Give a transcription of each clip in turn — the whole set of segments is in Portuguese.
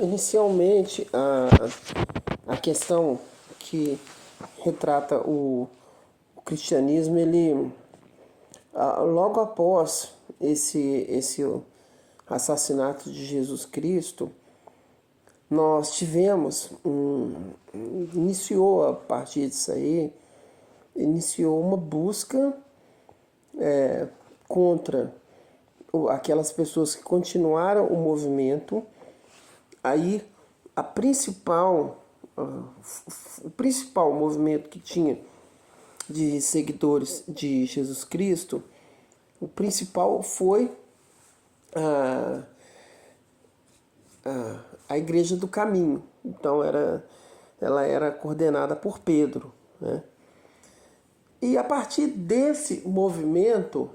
Inicialmente, a questão que retrata o cristianismo, logo após esse assassinato de Jesus Cristo, nós tivemos, iniciou a partir disso aí, iniciou uma busca contra aquelas pessoas que continuaram o movimento. Aí o principal movimento que tinha de seguidores de Jesus Cristo, o principal foi a Igreja do Caminho. Então ela era coordenada por Pedro, né? E a partir desse movimento,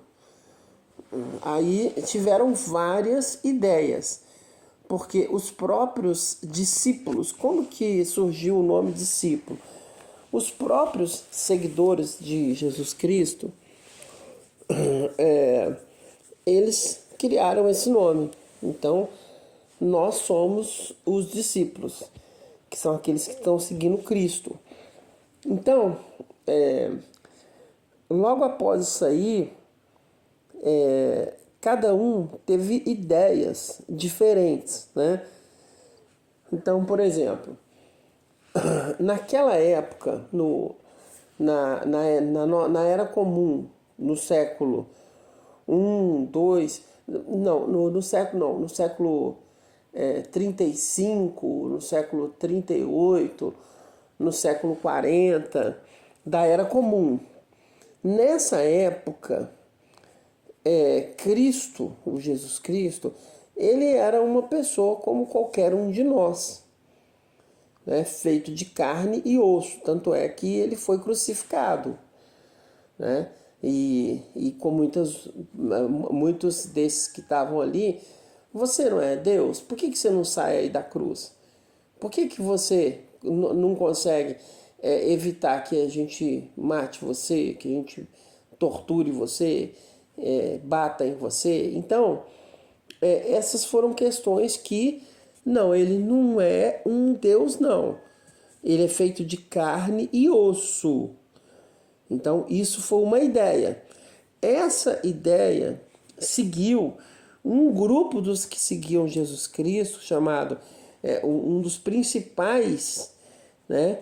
aí tiveram várias ideias, porque os próprios discípulos, como que surgiu o nome discípulo? Os próprios seguidores de Jesus Cristo, eles criaram esse nome. Então, nós somos os discípulos, que são aqueles que estão seguindo Cristo. Então, logo após isso aí, cada um teve ideias diferentes, né? Então, por exemplo, naquela época, na Era Comum, no século no século 35, no século 38, no século 40, da Era Comum. Nessa época, Cristo, o Jesus Cristo, ele era uma pessoa como qualquer um de nós, né? Feito de carne e osso, tanto é que ele foi crucificado, né? E com muitos desses que estavam ali, você não é Deus? Por que você não sai aí da cruz? Por que você não consegue evitar que a gente mate você, que a gente torture você, bata em você? Então, essas foram questões que, não, ele não é um Deus, não. Ele é feito de carne e osso. Então, isso foi uma ideia. Essa ideia seguiu um grupo dos que seguiam Jesus Cristo, chamado, um dos principais, né,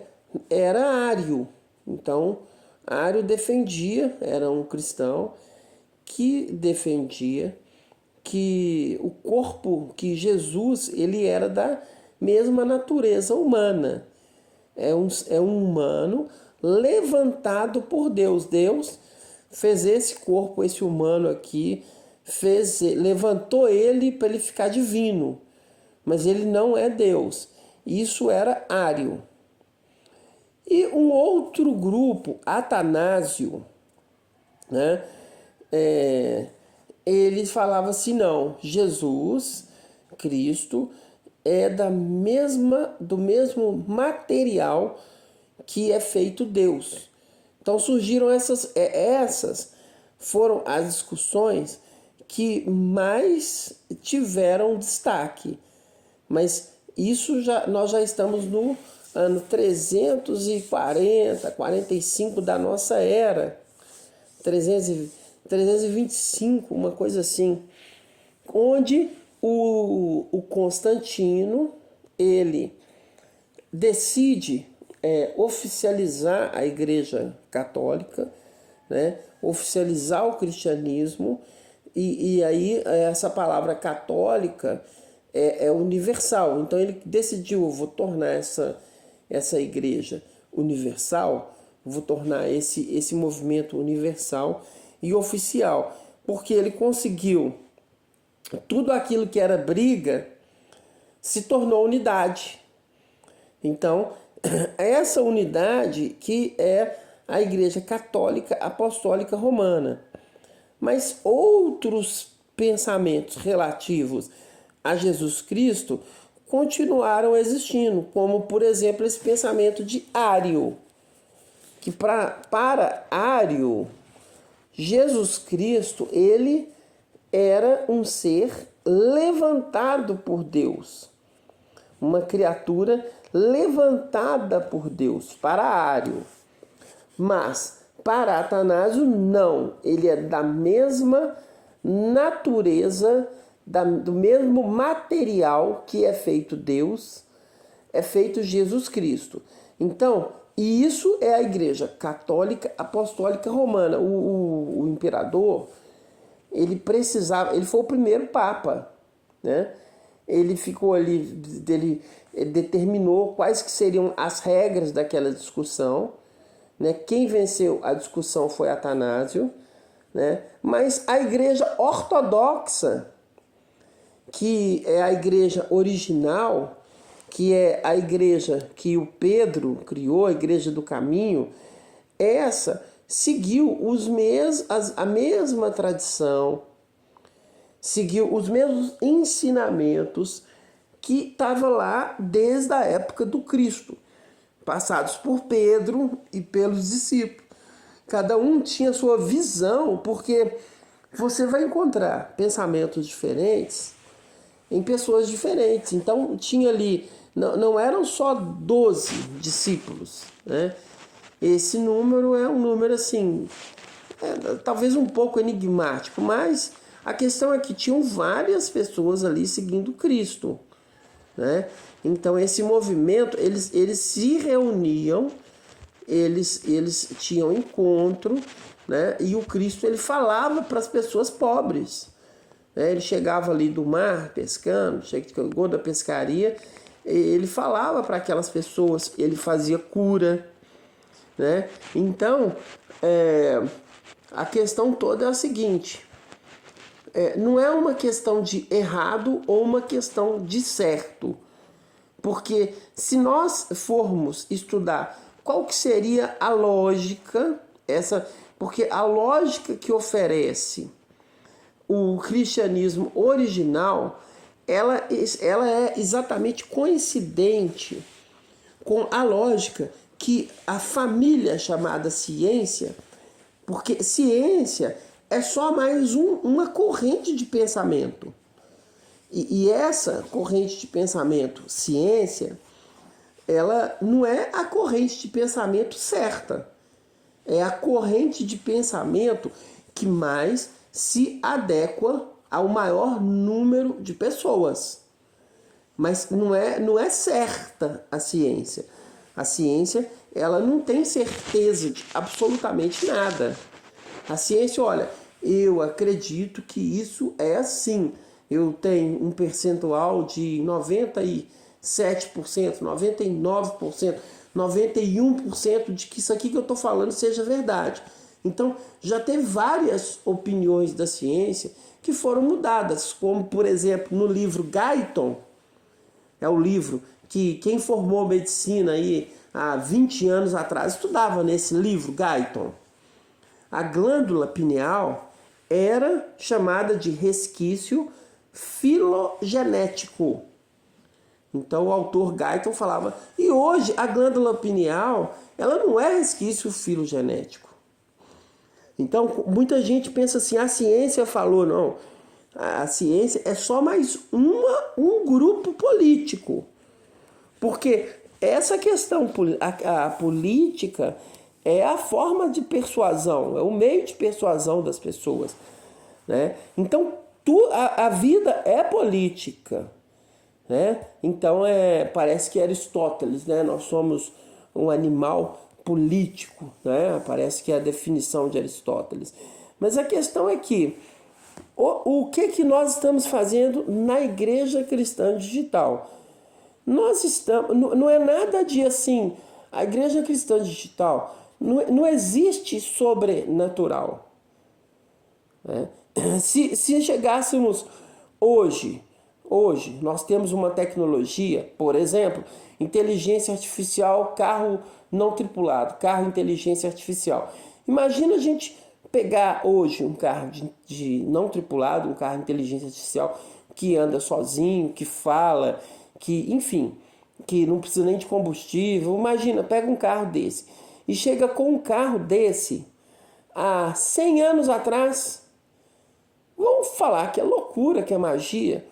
era Ário. Então, Ário era um cristão que defendia que o corpo, que Jesus, ele era da mesma natureza humana. É um humano levantado por Deus. Deus fez esse corpo, esse humano aqui, levantou ele para ele ficar divino. Mas ele não é Deus. Isso era Ário. E um outro grupo, Atanásio, né? Ele falava assim, não, Jesus Cristo é do mesmo material que é feito Deus. Então surgiram essas foram as discussões que mais tiveram destaque. Mas nós já estamos no ano 45 da nossa era, 325, uma coisa assim, onde o Constantino, ele decide oficializar a Igreja Católica, né? Oficializar o cristianismo, e aí essa palavra católica é universal. Então ele decidiu, eu vou tornar essa igreja universal, vou tornar esse movimento universal e oficial, porque ele conseguiu tudo aquilo que era briga se tornou unidade. Então, essa unidade que é a Igreja Católica Apostólica Romana. Mas outros pensamentos relativos a Jesus Cristo continuaram existindo, como, por exemplo, esse pensamento de Ário, que para Ário, Jesus Cristo, ele era um ser levantado por Deus. uma criatura levantada por Deus para Ário. Mas para Atanásio, não. Ele é da mesma natureza, do mesmo material que é feito Deus, é feito Jesus Cristo. Então, e isso é a Igreja Católica Apostólica Romana. O imperador, ele foi o primeiro Papa, né? Ele ficou ali, ele determinou quais que seriam as regras daquela discussão, né? Quem venceu a discussão foi Atanásio, né? Mas a Igreja Ortodoxa, que é a igreja original, que é a igreja que o Pedro criou, a Igreja do Caminho, essa seguiu a mesma tradição, seguiu os mesmos ensinamentos que estavam lá desde a época do Cristo, passados por Pedro e pelos discípulos. Cada um tinha sua visão, porque você vai encontrar pensamentos diferentes em pessoas diferentes. Então tinha ali, não eram só 12 discípulos, né? Esse número é um número assim, talvez um pouco enigmático, mas a questão é que tinham várias pessoas ali seguindo Cristo, né? Então esse movimento, eles se reuniam, eles tinham encontro, né? E o Cristo, ele falava para as pessoas pobres, né? Ele chegava ali do mar pescando, chegou da pescaria, ele falava para aquelas pessoas, ele fazia cura, né? Então a questão toda é a seguinte: não é uma questão de errado ou uma questão de certo. Porque se nós formos estudar qual que seria a lógica, porque a lógica que oferece o cristianismo original, ela é exatamente coincidente com a lógica que a família chamada ciência, porque ciência é só mais uma corrente de pensamento. E essa corrente de pensamento, ciência, ela não é a corrente de pensamento certa. É a corrente de pensamento que mais se adequa ao maior número de pessoas. Mas não é certa a ciência. A ciência, ela não tem certeza de absolutamente nada. A ciência, olha, eu acredito que isso é assim. Eu tenho um percentual de 97%, 99%, 91% de que isso aqui que eu estou falando seja verdade. Então, já teve várias opiniões da ciência que foram mudadas, como, por exemplo, no livro Guyton, é o livro que quem formou medicina aí há 20 anos atrás estudava nesse livro, Guyton. A glândula pineal era chamada de resquício filogenético. Então o autor Guyton falava, e hoje a glândula pineal, ela não é resquício filogenético. Então muita gente pensa assim, a ciência falou, não, a ciência é só mais um grupo político. Porque essa questão, a política é a forma de persuasão, é o meio de persuasão das pessoas, né? Então a vida é política, né? Então parece que Aristóteles, né? Nós somos um animal político, né? Parece que é a definição de Aristóteles. Mas a questão é que o que nós estamos fazendo na Igreja Cristã Digital? Nós estamos, não é nada de assim, a Igreja Cristã Digital não existe sobrenatural, né? Se chegássemos hoje nós temos uma tecnologia, por exemplo, inteligência artificial, carro não tripulado, carro inteligência artificial. Imagina a gente pegar hoje um carro de não tripulado, um carro inteligência artificial que anda sozinho, que fala, que, enfim, que não precisa nem de combustível. Imagina, pega um carro desse e chega com um carro desse há 100 anos atrás. Vamos falar que é loucura, que é magia.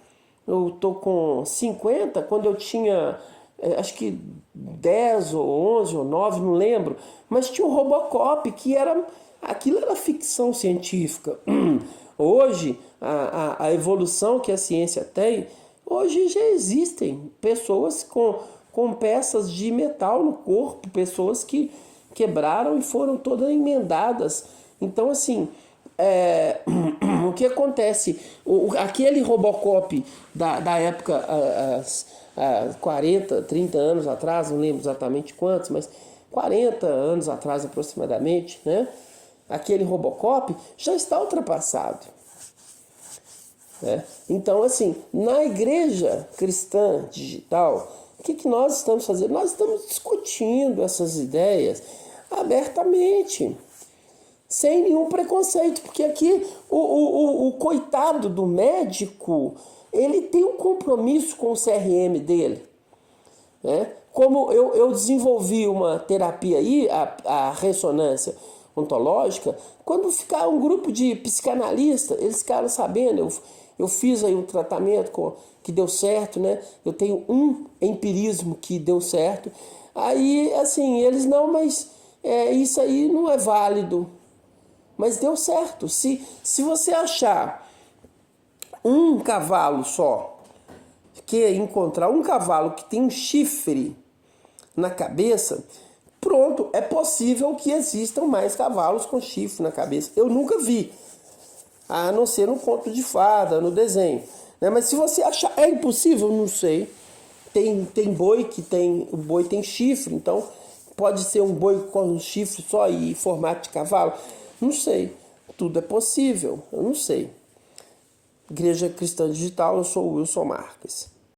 eu tô com 50, quando eu tinha acho que 10 ou 11 ou 9, não lembro, mas tinha um Robocop que era, aquilo era ficção científica. Hoje, a evolução que a ciência tem, hoje já existem pessoas com peças de metal no corpo, pessoas que quebraram e foram todas emendadas. Então, assim, o que acontece? Aquele Robocop da época, 40, 30 anos atrás, não lembro exatamente quantos, mas 40 anos atrás aproximadamente, né? Aquele Robocop já está ultrapassado. Né? Então, assim, na igreja cristã digital, o que nós estamos fazendo? Nós estamos discutindo essas ideias abertamente, sem nenhum preconceito, porque aqui o coitado do médico, ele tem um compromisso com o CRM dele. Né? Como eu desenvolvi uma terapia aí, a ressonância ontológica, quando ficar um grupo de psicanalistas, eles ficaram sabendo, eu fiz aí um tratamento que deu certo, né? Eu tenho um empirismo que deu certo. Aí, assim, eles não, mas isso aí não é válido. Mas deu certo. Se você achar um cavalo só, que encontrar um cavalo que tem um chifre na cabeça, pronto, é possível que existam mais cavalos com chifre na cabeça. Eu nunca vi, a não ser no conto de fada, no desenho. Né? Mas se você achar, é impossível, não sei. Tem boi que o boi tem chifre, então pode ser um boi com chifre só e formato de cavalo. Não sei, tudo é possível, eu não sei. Igreja Cristã Digital, eu sou o Wilson Marques.